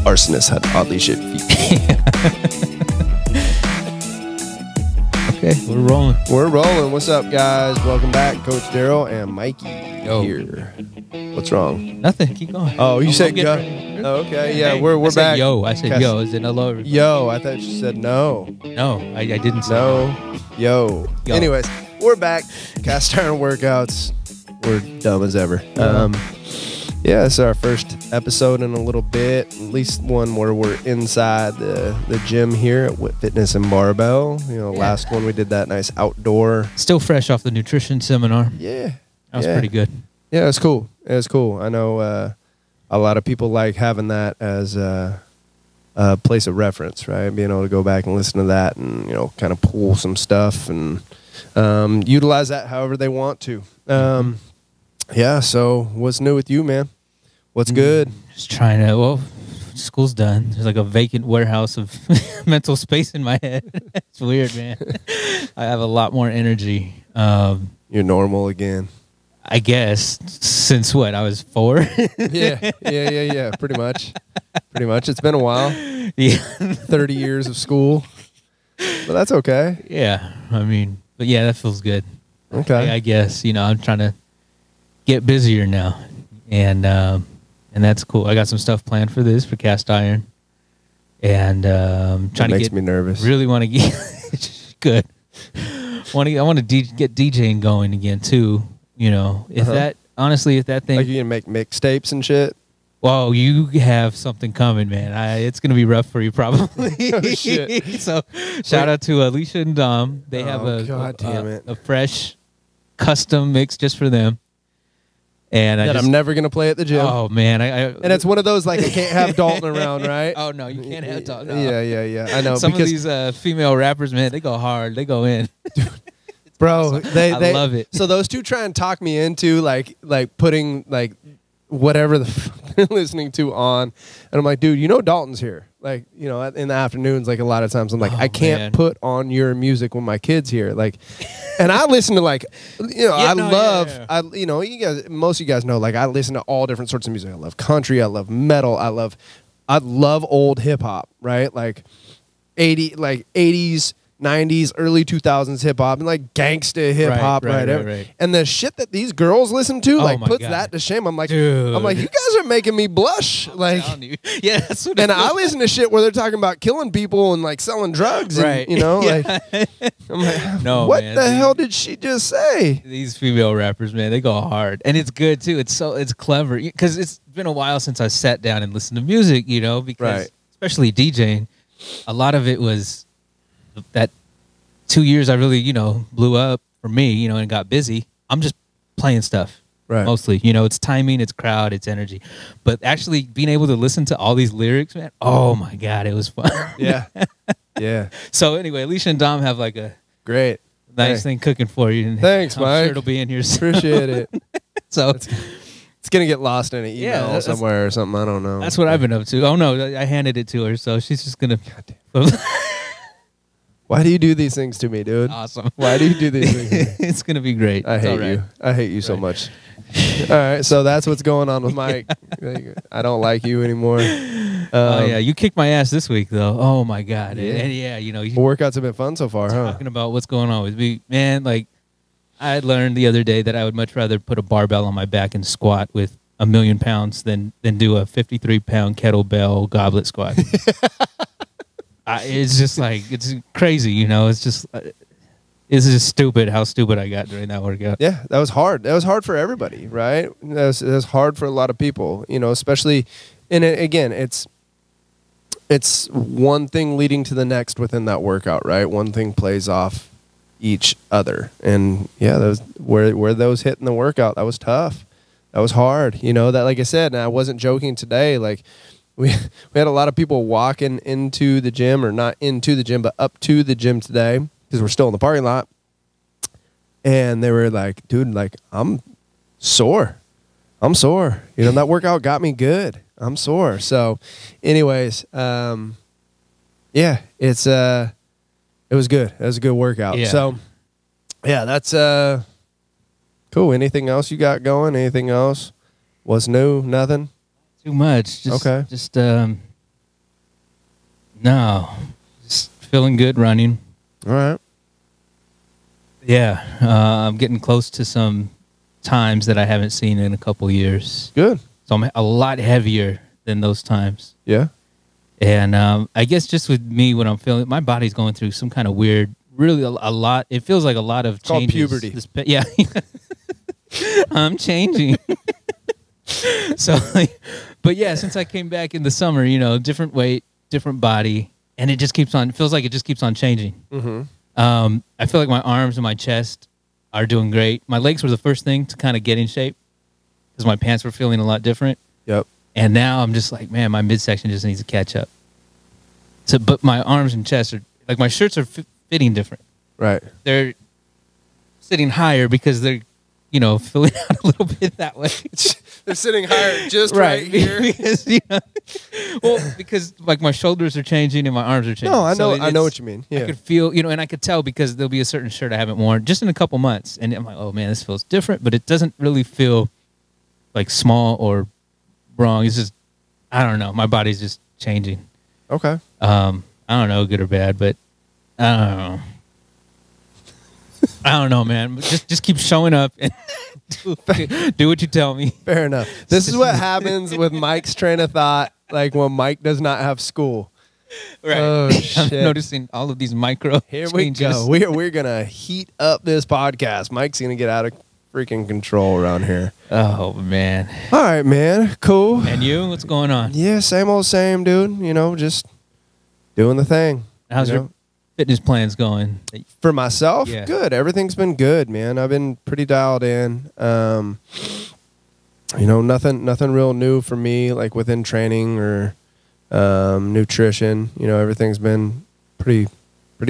Arsonist had oddly shaped feet. Okay, we're rolling. We're rolling. What's up, guys? Welcome back. Coach Darrell and Mikey here. What's wrong? Nothing. Keep going. Oh, you said go. Ready. Oh, okay, yeah, Hey, we're I said back. Yo, I said yo. Is it hello? Yo, I thought you said no. No, I didn't say No. Yo. Anyways, we're back. Cast iron workouts. We're dumb as ever. Yeah, it's our first episode in a little bit, at least one where we're inside the gym here at Wit Fitness and Barbell. You know, last one we did that nice outdoor. Still fresh off the nutrition seminar. Yeah. That was pretty good. Yeah, it's cool. It's cool. I know a lot of people like having that as a place of reference, right? Being able to go back and listen to that and, you know, kind of pull some stuff and utilize that however they want to. Yeah, so what's new with you, man? What's good? Just trying to, well, school's done. There's like a vacant warehouse of mental space in my head. It's weird, man. I have a lot more energy. You're normal again. I guess, since what, I was 4? Yeah, pretty much. Pretty much. It's been a while. Yeah. 30 years of school. But that's okay. Yeah, I mean, but yeah, that feels good. Okay. I guess, you know, I'm trying to get busier now, and that's cool. I got some stuff planned for cast iron, and trying to makes me nervous. Really want to get good. I want to get DJing going again too. You know, if that thing, like, you gonna make mixtapes and shit. Well, you have something coming, man. It's gonna be rough for you probably. Oh, shit. So shout out to Alicia and Dom. They have a fresh custom mix just for them. And I'm never gonna play at the gym. Oh man, and it's one of those, like, I can't have Dalton around, right? Oh no, you can't have Dalton. No. Yeah. I know. Some of these female rappers, man, they go hard. They go in. Bro, awesome. they love it. So those two try and talk me into like putting like whatever they're listening to on, and I'm like, dude, you know Dalton's here. Like, you know, in the afternoons, like, a lot of times I'm like, I can't put on your music when my kid's here. Like, and I listen to, like, you know, you know, most of you guys know, like, I listen to all different sorts of music. I love country, I love metal, I love old hip hop, right? Like 80s, 90s, early 2000s hip hop, and like gangsta hip hop, right? And the shit that these girls listen to, like, puts that to shame. I'm like, dude. I'm like, you guys are making me blush. Like, yeah, that's what. And I listen to shit where they're talking about killing people and like selling drugs, and, you know, like, I'm like, no, what man, the hell did she just say? These female rappers, man, they go hard, and it's good too. It's clever because it's been a while since I sat down and listened to music, you know, because especially DJing, a lot of it was that 2 years I really, you know, blew up for me, you know, and got busy. I'm just playing stuff. Mostly, you know, it's timing, it's crowd, it's energy. But actually being able to listen to all these lyrics, man, oh my God, it was fun. Yeah. So anyway, Alicia and Dom have like a great nice thing cooking for you. And thanks, Mike. I'm sure it'll be in here soon. Appreciate it. So it's gonna get lost in an email somewhere or something. I don't know. That's what I've been up to. Oh no, I handed it to her, so she's just gonna. Why do you do these things to me, dude? Awesome. Why do you do these things to me? It's gonna be great. I hate you. I hate you so much. All right, so that's what's going on with Mike. I don't like you anymore. Oh yeah, you kicked my ass this week though. Oh my God. And yeah, you know, workouts have been fun so far, huh? Talking about what's going on with me, man. Like, I learned the other day that I would much rather put a barbell on my back and squat with 1,000,000 pounds than do a 53-pound kettlebell goblet squat. It's just like, it's crazy, you know. It's just stupid how stupid I got during that workout. Yeah, that was hard. That was hard for everybody, right? That was hard for a lot of people, you know, especially. And again, it's one thing leading to the next within that workout, right? One thing plays off each other, and yeah, those where those hit in the workout, that was tough. That was hard, you know. That, like I said, and I wasn't joking today. Like, we had a lot of people walking into the gym, or not into the gym, but up to the gym today because we're still in the parking lot. And they were like, dude, like, I'm sore. You know, that workout got me good. I'm sore. So anyways, yeah, it was good. It was a good workout. Yeah. So yeah, that's cool. Anything else you got going? Anything else? What's new? Nothing? Too much. Okay. Just no. Just feeling good running. All right. Yeah. I'm getting close to some times that I haven't seen in a couple years. Good. So I'm a lot heavier than those times. Yeah. And I guess just with me, when I'm feeling, my body's going through some kind of weird, really a lot. It feels like a lot of changes. Called puberty. Yeah. I'm changing. So, but yeah, since I came back in the summer, you know, different weight, different body, and it just keeps on, it feels like it just keeps on changing. Mm-hmm. I feel like my arms and my chest are doing great. My legs were the first thing to kind of get in shape because my pants were feeling a lot different. Yep. And now I'm just like, man, my midsection just needs to catch up. So, but my arms and chest are, like, my shirts are fitting different. Right. They're sitting higher because they're, you know, filling out a little bit that way. They're sitting higher just right here. Because, you know, well, because like my shoulders are changing and my arms are changing. No, I know, I know what you mean. Yeah. I could feel, you know, and I could tell because there'll be a certain shirt I haven't worn just in a couple months, and I'm like, oh man, this feels different, but it doesn't really feel like small or wrong. It's just, I don't know, my body's just changing. Okay. I don't know, good or bad, but I don't know. I don't know, man. Just keep showing up and do what you tell me. Fair enough. This is what happens with Mike's train of thought, like when Mike does not have school. Right. Oh, shit. I'm noticing all of these micro Here changes. we go. We're going to heat up this podcast. Mike's going to get out of freaking control around here. Oh, man. All right, man. Cool. And you? What's going on? Yeah, same old same, dude. You know, just doing the thing. How's your fitness plans going? For myself? Yeah. Good. Everything's been good, man. I've been pretty dialed in. You know, nothing real new for me, like within training or nutrition. You know, everything's been pretty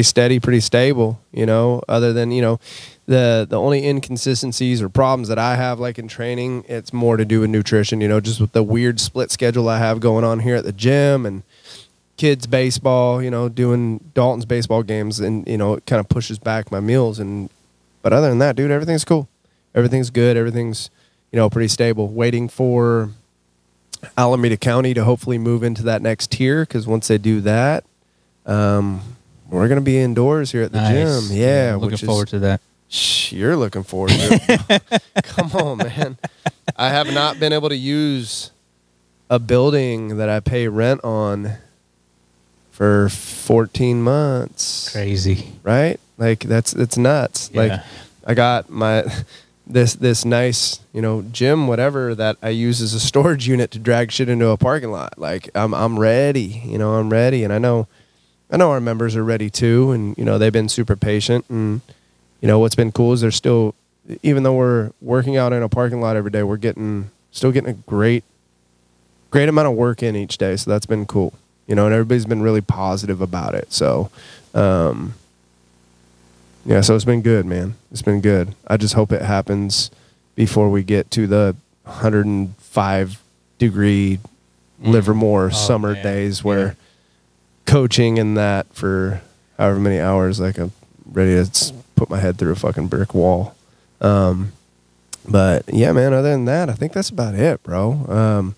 steady, pretty stable, you know, other than, you know, the only inconsistencies or problems that I have, like in training, it's more to do with nutrition, you know, just with the weird split schedule I have going on here at the gym and kids baseball, you know, doing Dalton's baseball games, and, you know, it kind of pushes back my meals. But other than that, dude, everything's cool. Everything's good. Everything's, you know, pretty stable. Waiting for Alameda County to hopefully move into that next tier, because once they do that, we're going to be indoors here at the gym. Yeah. Looking forward to that. You're looking forward to it. Come on, man. I have not been able to use a building that I pay rent on for 14 months. Crazy. Right? Like, it's nuts. Yeah. Like, I got my this nice, you know, gym, whatever, that I use as a storage unit to drag shit into a parking lot. Like, I'm ready. You know, I'm ready, and I know our members are ready too, and, you know, they've been super patient. And, you know, what's been cool is they're still, even though we're working out in a parking lot every day, we're still getting a great amount of work in each day. So that's been cool, you know, and everybody's been really positive about it. So, yeah, so it's been good, man. It's been good. I just hope it happens before we get to the 105-degree Livermore summer days where coaching and that for however many hours, like, I'm ready to put my head through a fucking brick wall. But yeah, man, other than that, I think that's about it, bro.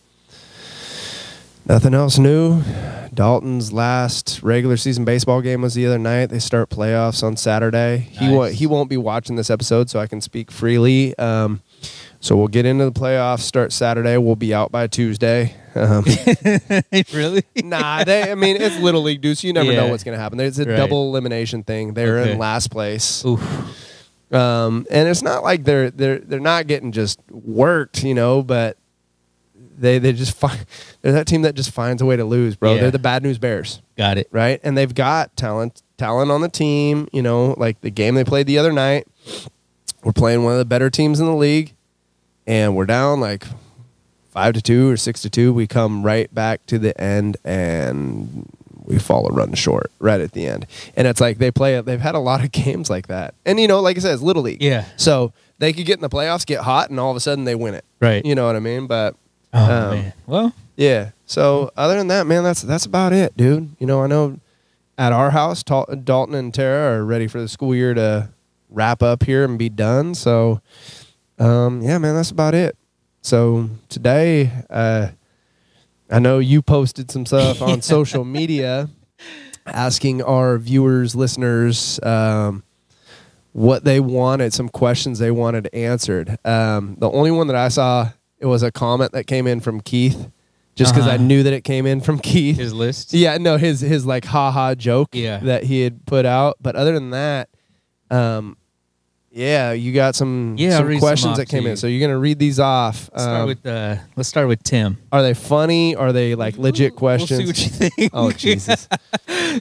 Nothing else new. Dalton's last regular season baseball game was the other night. They start playoffs on Saturday. Nice. He won't be watching this episode, so I can speak freely. So we'll get into the playoffs, start Saturday. We'll be out by Tuesday. Really? Nah, I mean, it's Little League, dude, so you never know what's going to happen. It's a double elimination thing. They're in last place. Oof. And it's not like they're not getting just worked, you know, but they just they're that team that just finds a way to lose, bro. Yeah. They're the Bad News Bears. Got it. Right? And they've got talent on the team, you know, like the game they played the other night. We're playing one of the better teams in the league, and we're down like 5-2 or 6-2. We come right back to the end and we fall a run short right at the end. And it's like they've had a lot of games like that. And, you know, like I said, it's Little League. Yeah. So they could get in the playoffs, get hot, and all of a sudden they win it. Right. You know what I mean? But, man. Well. Yeah. So other than that, man, that's about it, dude. You know, I know at our house, Dalton and Tara are ready for the school year to wrap up here and be done. So, yeah, man, that's about it. So today, I know you posted some stuff on social media asking our viewers, listeners, what they wanted, some questions they wanted answered. The only one that I saw, it was a comment that came in from Keith, just because I knew that it came in from Keith. His list? Yeah, no, his like ha-ha joke that he had put out. But other than that, yeah, you got some questions that came in. So you're going to read these off. Let's start with Tim. Are they funny? Are they like legit questions? We'll see what you think. Oh, Jesus.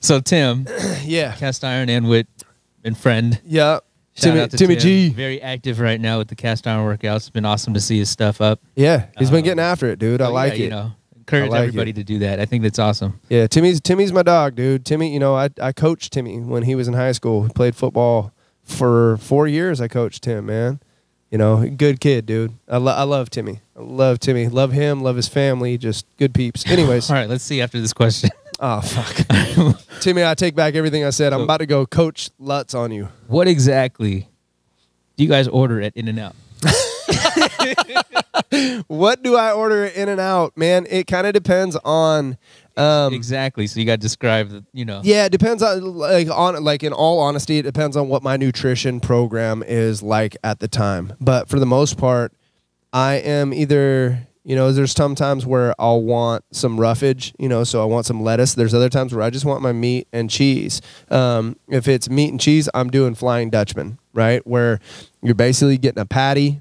So Tim, yeah, cast iron and wit and friend. Yeah. Shout out to Timmy Tim. G. Very active right now with the cast iron workouts. It's been awesome to see his stuff up. Yeah, he's been getting after it, dude. I like it. You know, encourage everybody to do that. I think that's awesome. Yeah, Timmy's my dog, dude. Timmy, you know, I coached Timmy when he was in high school. He played football for 4 years. I coached him, man. You know, good kid, dude. I love Timmy. I love Timmy. Love him. Love his family. Just good peeps. Anyways. All right, let's see after this question. Oh, fuck. Timmy, I take back everything I said. I'm about to go coach Lutz on you. What exactly do you guys order at In-N-Out? What do I order at In-N-Out? Man, it kind of depends on... exactly. So you got to describe, you know. Yeah, it depends on in all honesty, it depends on what my nutrition program is like at the time. But for the most part, I am either, you know, there's some times where I'll want some roughage, you know, so I want some lettuce. There's other times where I just want my meat and cheese. If it's meat and cheese, I'm doing Flying Dutchman, right? Where you're basically getting a patty,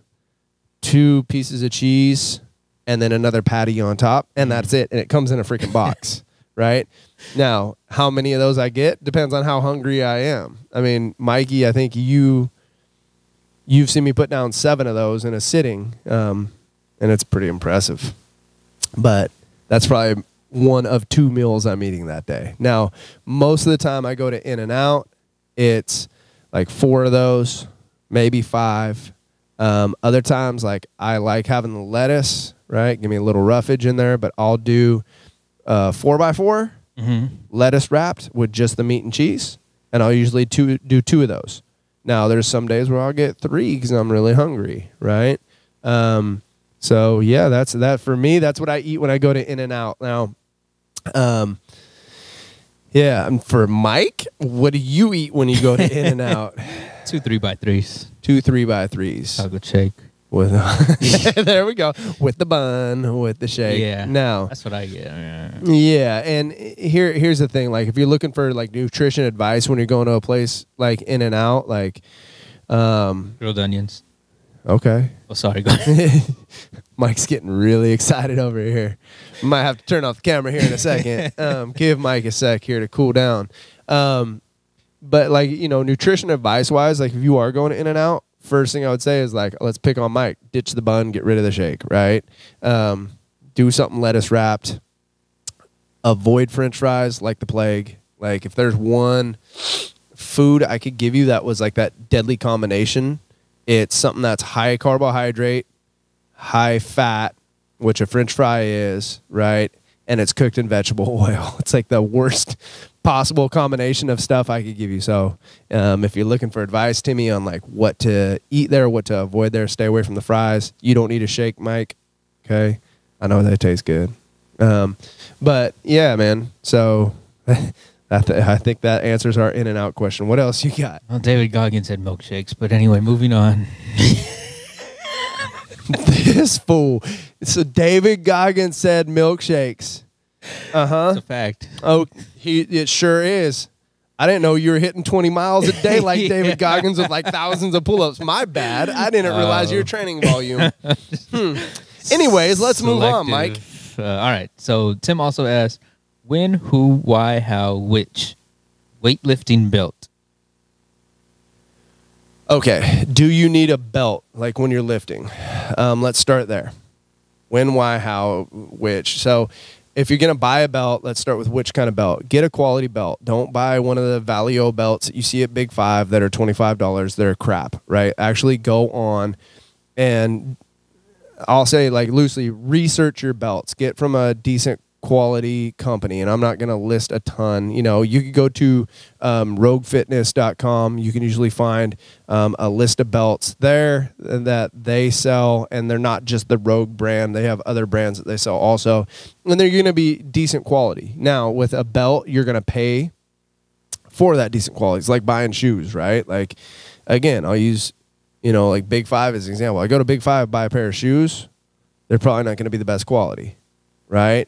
2 pieces of cheese, and then another patty on top, and that's it. And it comes in a freaking box, right? Now, how many of those I get depends on how hungry I am. I mean, Mikey, I think you've seen me put down 7 of those in a sitting, and it's pretty impressive. But that's probably one of 2 meals I'm eating that day. Now, most of the time I go to In-N-Out, it's like 4 of those, maybe 5. Other times, like I like having the lettuce, right? Give me a little roughage in there, but I'll do 4x4 lettuce wrapped with just the meat and cheese, and I'll usually do 2 of those. Now, there's some days where I'll get 3 because I'm really hungry, right? So yeah, that's that for me. That's what I eat when I go to In-N-Out. Now, yeah, and for Mike, what do you eat when you go to In-N-Out? 2 3x3s. 2 3x3s. Chocolate shake. With there we go. With the bun, with the shake. Yeah. Now that's what I get. Yeah, and here's the thing. Like, if you're looking for like nutrition advice when you're going to a place like In-N-Out, like grilled onions. Okay. Oh, sorry. Go ahead. Mike's getting really excited over here. Might have to turn off the camera here in a second. Give Mike a sec here to cool down. But like, you know, nutrition advice wise, like if you are going to In-N-Out, first thing I would say is like, let's pick on Mike. Ditch the bun, get rid of the shake, right? Do something lettuce wrapped. Avoid French fries like the plague. Like, if there's one food I could give you that was like that deadly combination, it's something that's high carbohydrate, high fat, which a French fry is, right? And it's cooked in vegetable oil. It's like the worst possible combination of stuff I could give you. So if you're looking for advice, Timmy, on like what to eat there, what to avoid there, stay away from the fries. You don't need a shake, Mike. Okay? I know they taste good. But yeah, man. So I think that answers our In-N-Out question. What else you got? Well, David Goggins said milkshakes, but anyway, moving on. This fool. So David Goggins said milkshakes. It's a fact. Oh, it sure is. I didn't know you were hitting 20 miles a day like David Goggins with like thousands of pull-ups. My bad. I didn't realize your training volume. Anyways, let's move on, Mike. All right. So Tim also asked, when, who, why, how, which weightlifting belt? Okay. Do you need a belt like when you're lifting? Let's start there. When, why, how, which. So if you're going to buy a belt, let's start with which kind of belt. Get a quality belt. Don't buy one of the Valio belts that you see at Big Five that are $25. They're crap, right? Actually go on and I'll say, like, loosely, research your belts. Get from a decent quality company, and I'm not going to list a ton. You know, you could go to roguefitness.com. You can usually find a list of belts there that they sell, and they're not just the Rogue brand. They have other brands that they sell also, and they're going to be decent quality. Now, with a belt, you're going to pay for that decent quality. It's like buying shoes, right? Like, again, I'll use, you know, like Big Five as an example. I go to Big Five, buy a pair of shoes. They're probably not going to be the best quality, right?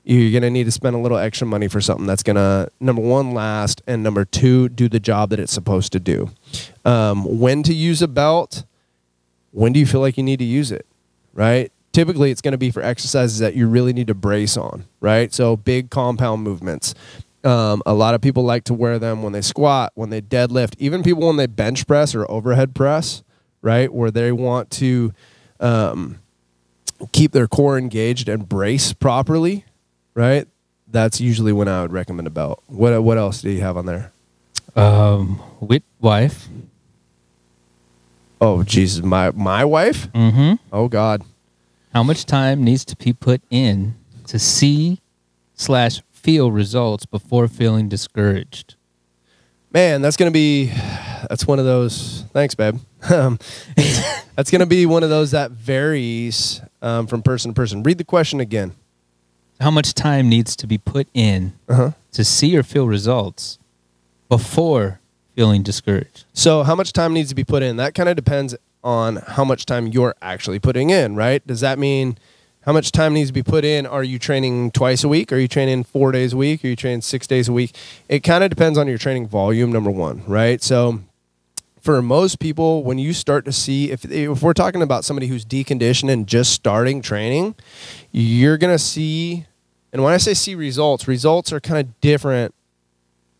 You're going to need to spend a little extra money for something that's going to, number one, last, and number two, do the job that it's supposed to do. When to use a belt, when do you feel like you need to use it, right? Typically, it's going to be for exercises that you really need to brace on, right? So big compound movements. A lot of people like to wear them when they squat, when they deadlift, even people when they bench press or overhead press, right, where they want to keep their core engaged and brace properly. Right, that's usually when I would recommend a belt. What else do you have on there? With wife. Oh Jesus, my wife. Mm-hmm. Oh God. How much time needs to be put in to see/feel results before feeling discouraged? Man, that's one of those. Thanks, babe. That's gonna be one of those that varies from person to person. Read the question again. How much time needs to be put in to see or feel results before feeling discouraged? So how much time needs to be put in? That kind of depends on how much time you're actually putting in, right? Does that mean how much time needs to be put in? Are you training twice a week? Are you training 4 days a week? Are you training 6 days a week? It kind of depends on your training volume, number one, right? So for most people, when you start to see, if we're talking about somebody who's deconditioned and just starting training, you're going to see, and when I say see results are kind of different,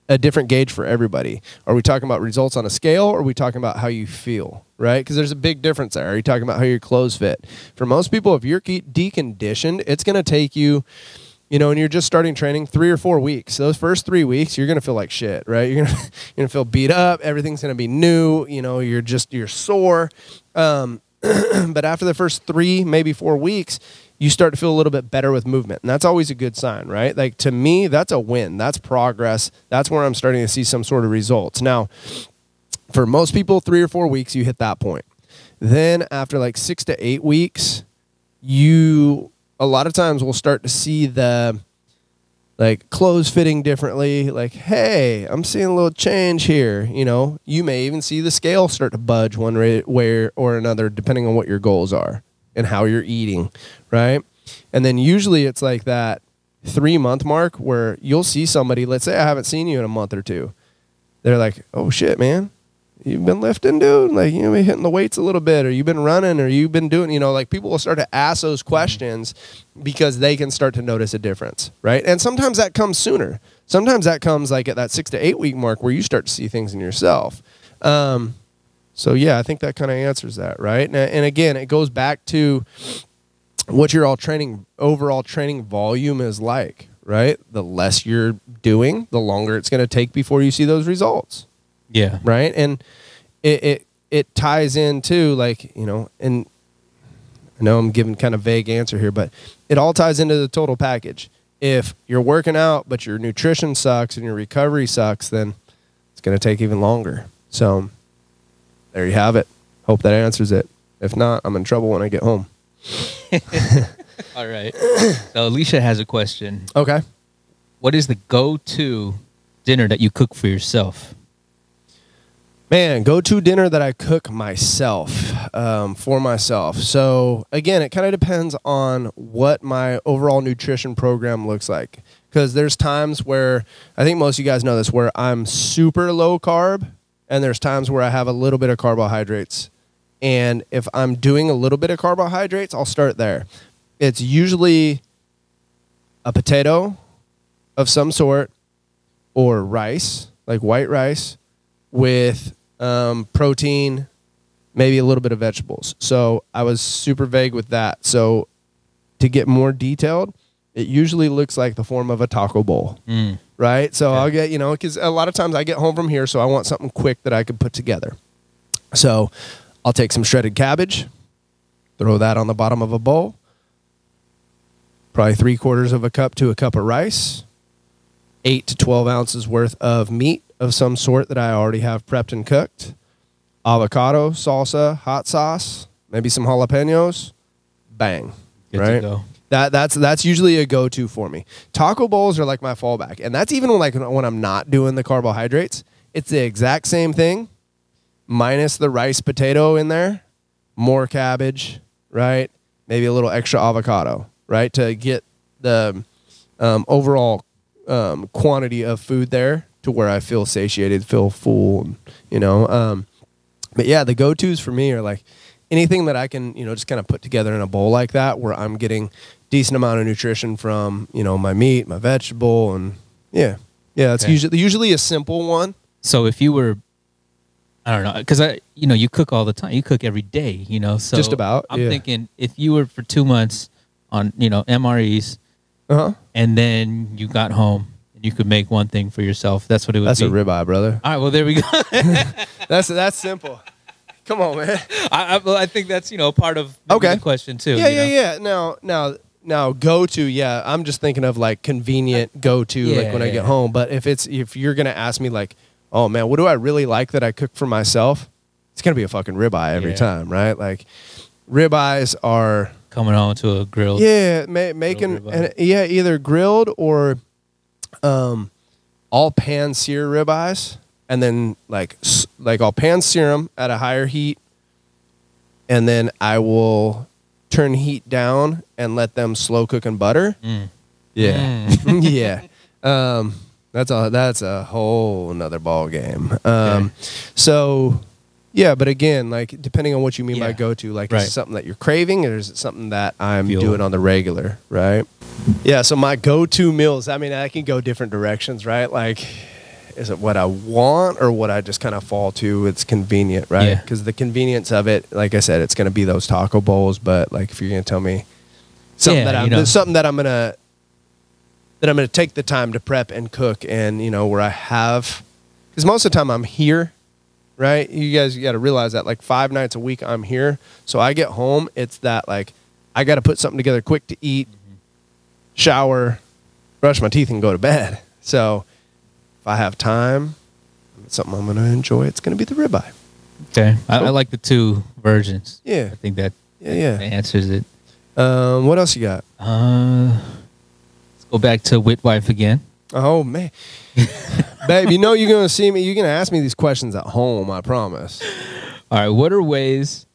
a different gauge for everybody. Are we talking about results on a scale, or are we talking about how you feel, right? Because there's a big difference there. Are you talking about how your clothes fit? For most people, if you're deconditioned, it's going to take you, you know, and you're just starting training 3 or 4 weeks. So those first 3 weeks, you're going to feel like shit, right? You're going to feel beat up. Everything's going to be new. You know, you're sore. But after the first 3, maybe 4 weeks, you start to feel a little bit better with movement. And that's always a good sign, right? Like, to me, that's a win. That's progress. That's where I'm starting to see some sort of results. Now, for most people, 3 or 4 weeks, you hit that point. Then after like 6 to 8 weeks, you a lot of times will start to see the like clothes fitting differently. Like, hey, I'm seeing a little change here. You know, you may even see the scale start to budge one way or another, depending on what your goals are and how you're eating, right? And then usually it's like that 3-month mark where you'll see somebody, let's say I haven't seen you in a month or two. They're like, oh shit, man, you've been lifting, dude. Like, you know, been hitting the weights a little bit, or you've been running, or you've been doing, you know, like people will start to ask those questions because they can start to notice a difference, right? And sometimes that comes sooner. Sometimes that comes like at that 6 to 8 week mark where you start to see things in yourself. So yeah, I think that kind of answers that, right? And again, it goes back to what your overall training volume is like, right? The less you're doing, the longer it's going to take before you see those results. Yeah. Right. And it ties into, like, you know, and I know I'm giving kind of vague answer here, but it all ties into the total package. If you're working out, but your nutrition sucks and your recovery sucks, then it's going to take even longer. So there you have it. Hope that answers it. If not, I'm in trouble when I get home. All right. So Alicia has a question. Okay. What is the go-to dinner that you cook for yourself? Man, go-to dinner that I cook myself, for myself. So again, it kind of depends on what my overall nutrition program looks like. Because there's times where, I think most of you guys know this, where I'm super low carb, and there's times where I have a little bit of carbohydrates. And if I'm doing a little bit of carbohydrates, I'll start there. It's usually a potato of some sort, or rice, like white rice, with protein, maybe a little bit of vegetables. So I was super vague with that. So to get more detailed, it usually looks like the form of a taco bowl, right? So I'll get, you know, because a lot of times I get home from here, so I want something quick that I could put together. So I'll take some shredded cabbage, throw that on the bottom of a bowl, probably 3/4 of a cup to a cup of rice, 8 to 12 ounces worth of meat of some sort that I already have prepped and cooked, avocado, salsa, hot sauce, maybe some jalapenos, bang, Good right? to go. That's usually a go-to for me. Taco bowls are like my fallback, and that's even when I'm not doing the carbohydrates. It's the exact same thing, minus the rice potato in there, more cabbage, right? Maybe a little extra avocado, right, to get the overall quantity of food there to where I feel satiated, feel full, you know. But yeah, the go-tos for me are like anything that I can, you know, just kind of put together in a bowl like that, where I'm getting decent amount of nutrition from, you know, my meat, my vegetable, and it's usually a simple one. So if you were, I don't know, because you cook all the time, you cook every day, you know, so just about. I'm thinking if you were for 2 months on, you know, MREs, and then you got home and you could make one thing for yourself, that's what it would be. That's a ribeye, brother. All right, well there we go. That's simple. Come on, man. I think that's, you know, part of the question too. Yeah. Now go to, I'm just thinking of like convenient go to, like when I get home. But if you're gonna ask me like, oh man, what do I really like that I cook for myself? It's gonna be a fucking ribeye every time, right? Like ribeyes are coming on to a grill. Yeah, making either grilled or all pan sear ribeyes, and then like I'll pan sear them at a higher heat, and then I will turn heat down and let them slow cook in butter. Yeah. That's a whole nother ball game. So yeah, but again, like depending on what you mean by go to, like is it something that you're craving, or is it something that I'm doing on the regular, right? Yeah, so my go-to meals, I mean, I can go different directions, right? Like, is it what I want or what I just kind of fall to? It's convenient, right? Because the convenience of it, like I said, it's going to be those taco bowls. But like, if you're going to tell me something that I'm gonna take the time to prep and cook, and you know where I have, because most of the time I'm here, right? You got to realize that like 5 nights a week I'm here, so I get home, it's that like I got to put something together quick to eat, shower, brush my teeth, and go to bed. So if I have time, it's something I'm gonna enjoy. It's gonna be the ribeye. Okay, I like the 2 versions. Yeah, I think that answers it. What else you got? Let's go back to Witwife again. Oh man, babe, you know you're gonna see me. You're gonna ask me these questions at home. I promise. All right, what are ways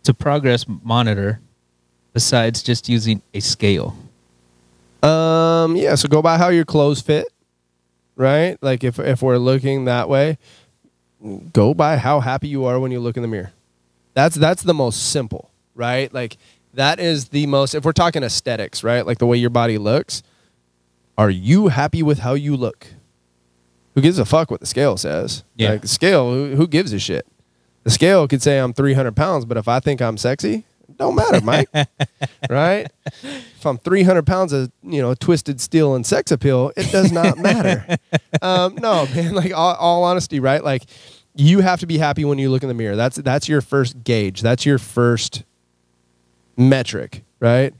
to progress monitor besides just using a scale? So go by how your clothes fit, right? Like if we're looking that way, go by how happy you are when you look in the mirror. That's the most simple, right? Like that is the most, if we're talking aesthetics, right? Like the way your body looks, are you happy with how you look? Who gives a fuck what the scale says? Yeah. Like the scale, who gives a shit? The scale could say I'm 300 pounds, but if I think I'm sexy, it don't matter, Mike. Right? If I'm 300 pounds of, twisted steel and sex appeal, it does not matter. No, man, like all honesty, right? Like you have to be happy when you look in the mirror. That's your first gauge. That's your first metric, right?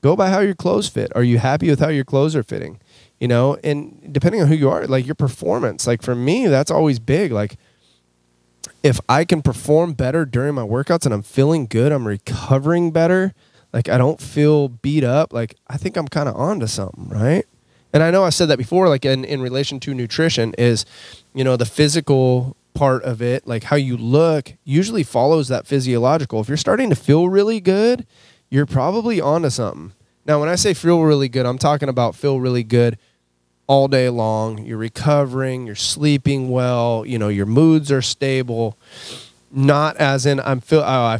Go by how your clothes fit. Are you happy with how your clothes are fitting? And depending on who you are, like your performance, like for me, that's always big. Like if I can perform better during my workouts and I'm feeling good, I'm recovering better, like I don't feel beat up, like I think I'm kind of onto something, right? And I know I said that before, like in relation to nutrition is, the physical part of it, like how you look usually follows that physiological. If you're starting to feel really good, you're probably onto something. Now, when I say feel really good, I'm talking about feel really good all day long. You're recovering, you're sleeping well, your moods are stable. Not as in I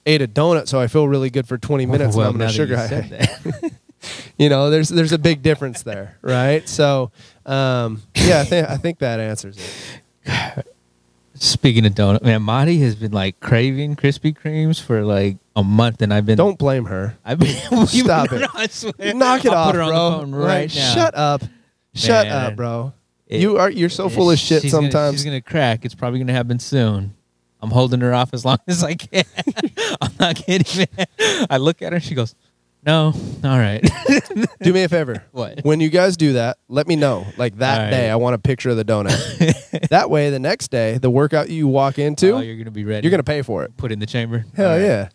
ate a donut, so I feel really good for 20 minutes and I'm going to sugar high. There's a big difference there, right? So, I think that answers it. Speaking of donut, man, Marty has been like craving Krispy Kremes for like a month, and I've been. Don't blame her. I've been. Stop it. I swear. Knock it I'll off, put her bro. on the phone right now. Shut up. Shut up, bro. You're so full of shit sometimes. She's gonna crack. It's probably gonna happen soon. I'm holding her off as long as I can. I'm not kidding, man. I look at her and she goes, "No, all right." Do me a favor. What? When you guys do that, let me know. Like that day, I want a picture of the donut. That way, the next day, the workout you walk into, you're gonna be ready. You're gonna pay for it. Put it in the chamber. Hell yeah.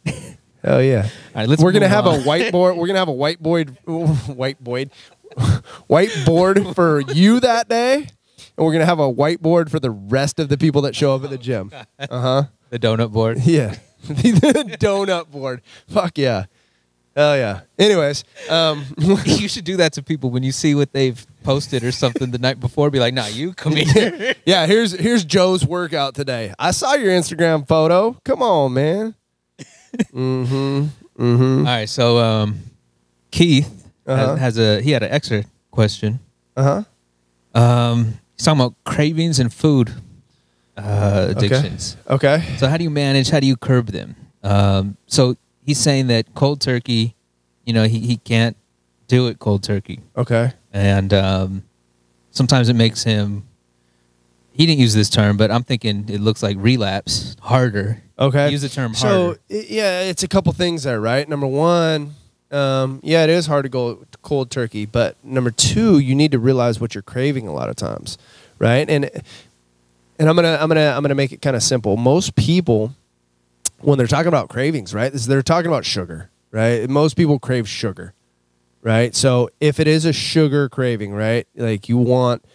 Hell yeah. All right, We're gonna have a whiteboard. We're gonna have a whiteboard for you that day. And we're going to have a whiteboard for the rest of the people that show up at the gym. Uh-huh. The donut board. Yeah. The donut board. Fuck yeah. Hell yeah. Anyways. You should do that to people when you see what they've posted or something the night before. Be like, nah, you come here. Yeah, here's Joe's workout today. I saw your Instagram photo. Come on, man. Mm-hmm. Mm-hmm. All right, so Keith he had an extra question. Uh-huh. He's talking about cravings and food addictions. Okay. So how do you manage? How do you curb them? So he's saying that cold turkey, he can't do it cold turkey. Okay. And sometimes it makes him. He didn't use this term, but I'm thinking it looks like relapse harder. Okay. Use the term harder. So yeah, it's a couple things there, right? Number one. Yeah, it is hard to go cold turkey, but number two, you need to realize what you're craving a lot of times, right? And I'm gonna make it kind of simple. Most people, when they're talking about cravings, right, they're talking about sugar, right? Most people crave sugar, right? So if it is a sugar craving, right, like you want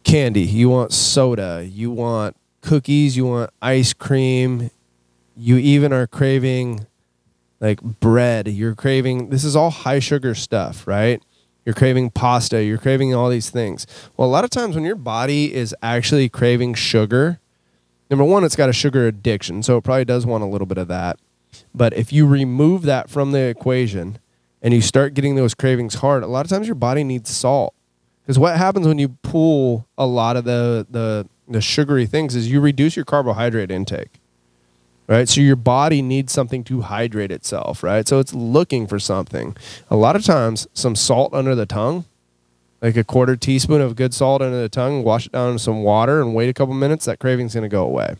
candy, you want soda, you want cookies, you want ice cream, you even are craving like bread, you're craving, this is all high sugar stuff, right? You're craving pasta, you're craving all these things. Well, a lot of times when your body is actually craving sugar, number one, it's got a sugar addiction, so it probably does want a little bit of that. But if you remove that from the equation and you start getting those cravings hard, a lot of times your body needs salt. Because what happens when you pull a lot of the sugary things is you reduce your carbohydrate intake. Right, so your body needs something to hydrate itself, right? So it's looking for something. A lot of times, some salt under the tongue, like a 1/4 teaspoon of good salt under the tongue, wash it down in some water and wait a couple minutes, that craving's going to go away.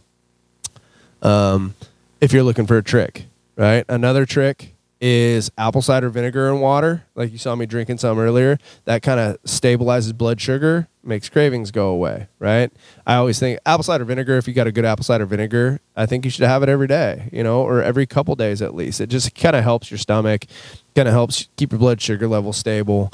If you're looking for a trick, right? Another trick is apple cider vinegar and water. Like you saw me drinking some earlier. That kind of stabilizes blood sugar, makes cravings go away, right? I always think apple cider vinegar, if you got a good apple cider vinegar, I think you should have it every day, or every couple days at least. It just kind of helps your stomach, kind of helps keep your blood sugar level stable.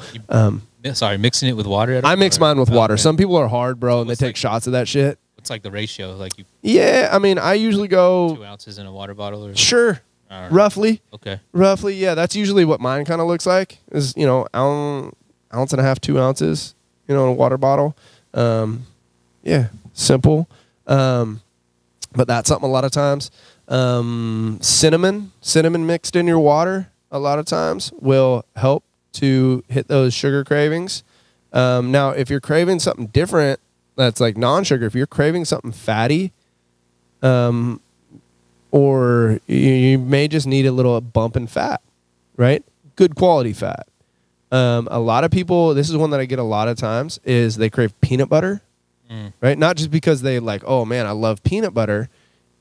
Mixing it with water? I mix mine with water. Okay. Some people are hard, bro, and they take shots of that shit. What's like the ratio? Yeah, I mean, I usually go 2 ounces in a water bottle or sure. Roughly. Okay. Roughly, yeah. That's usually what mine kind of looks like. Is ounce and a half, 2 ounces, in a water bottle. Yeah, simple. But that's something a lot of times. Cinnamon mixed in your water a lot of times will help to hit those sugar cravings. Now, if you're craving something different, that's like non-sugar. If you're craving something fatty, or you may just need a little bump in fat, right? Good quality fat. A lot of people, this is one that I get a lot of times, is they crave peanut butter, right? Not just because they like, oh man, I love peanut butter.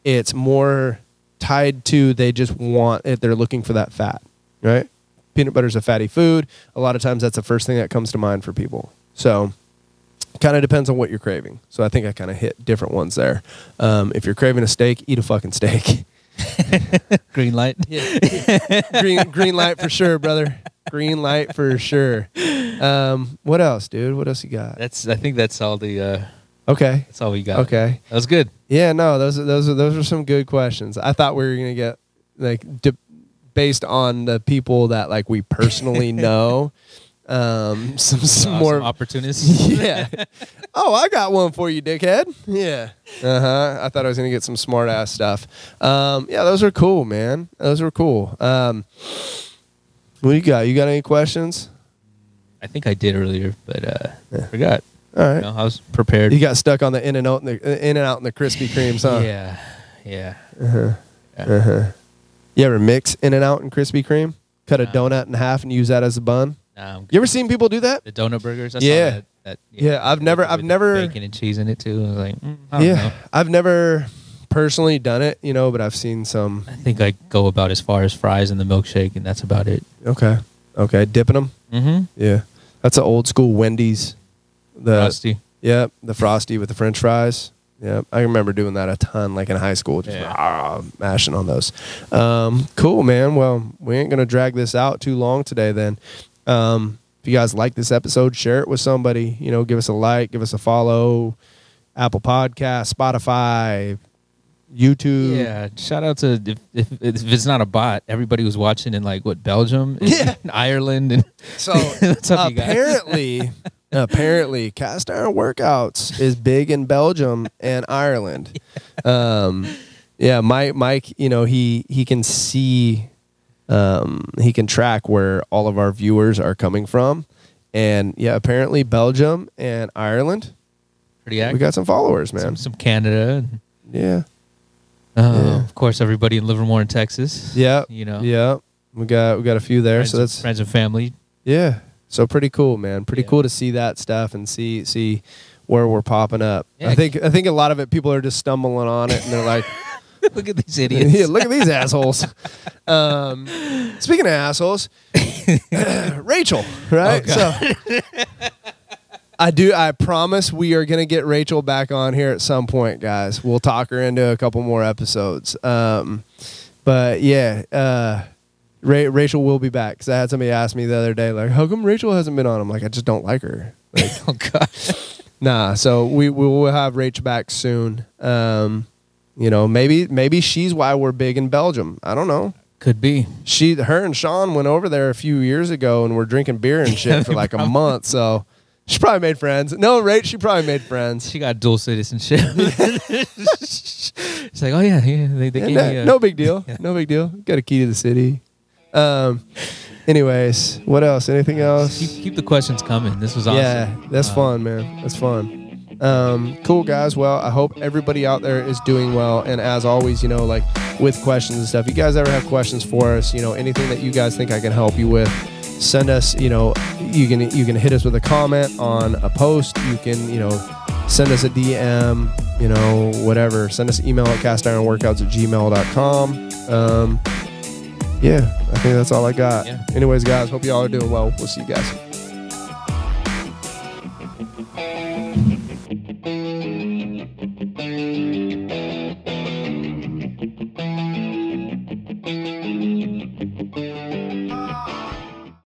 It's more tied to they just want it. They're looking for that fat, right? Peanut butter is a fatty food. A lot of times that's the first thing that comes to mind for people. So kind of depends on what you're craving. So I think I kind of hit different ones there. If you're craving a steak, eat a fucking steak. Green light. Yeah. Green light for sure, brother. Green light for sure. What else, dude? What else you got? I think that's all the. Okay. That's all we got. Okay. That was good. Yeah. No, those are some good questions. I thought we were gonna get based on the people that like we personally know. Some more opportunists. Yeah. Oh, I got one for you, dickhead. Yeah. I thought I was gonna get some smart ass stuff. Yeah, those are cool, man. Those are cool. What do you got? You got any questions? I think I did earlier, but I forgot. All right. I was prepared. You got stuck on the in and out and the Krispy Kremes, huh? Yeah. You ever mix in and out and Krispy Kreme? Cut a donut in half and use that as a bun? You ever seen people do that? The donut burgers? I saw that. I've never bacon and cheese in it too. I was like, I don't know. I've never personally done it, but I've seen some. I think I go about as far as fries and the milkshake, and that's about it. Okay, dipping them. Mm-hmm. Yeah, that's an old school Wendy's. The Frosty. Yeah, the Frosty with the French fries. Yeah, I remember doing that a ton, like in high school, just mashing on those. Cool, man. Well, we ain't gonna drag this out too long today. Then, if you guys like this episode, share it with somebody. Give us a like, give us a follow. Apple Podcast, Spotify, YouTube. Yeah, shout out to if it's not a bot, everybody was watching in Belgium, and Ireland, and so apparently Cast Iron Workouts is big in Belgium and Ireland. Mike, he can see, he can track where all of our viewers are coming from, and apparently Belgium and Ireland. Pretty active. We got some followers, man. Some Canada. Yeah. Of course, everybody in Livermore, in Texas. Yeah. Yeah. We got a few there. Friends, so that's friends and family. Yeah. So pretty cool, man. Pretty cool to see that stuff and see where we're popping up. Yeah. I think a lot of it, people are just stumbling on it and they're like, look at these idiots. Yeah, look at these assholes. Speaking of assholes, Rachel, right? Oh, so I promise we are going to get Rachel back on here at some point, guys. We'll talk her into a couple more episodes. But yeah, Rachel will be back, because I had somebody ask me the other day, like, how come Rachel hasn't been on? I'm like, I just don't like her. Like, oh, God. Nah, so we will have Rach back soon. Maybe she's why we're big in Belgium. I don't know. Could be. Her and Sean went over there a few years ago and were drinking beer and shit for like a month, so she probably made friends. No, Rach, she probably made friends. She got dual citizenship. It's like, oh yeah, they gave me no big deal. Yeah. No big deal. Got a key to the city. Anyways, what else? Anything else? Keep the questions coming. This was awesome. Yeah, that's fun, man. That's fun. Cool, guys. Well, I hope everybody out there is doing well. And as always, with questions and stuff, you guys ever have questions for us, anything that you guys think I can help you with, send us, you can hit us with a comment on a post. You can, send us a DM, whatever. Send us an email at castironworkouts@gmail.com. I think that's all I got. Yeah. Anyways, guys, hope you all are doing well. We'll see you guys.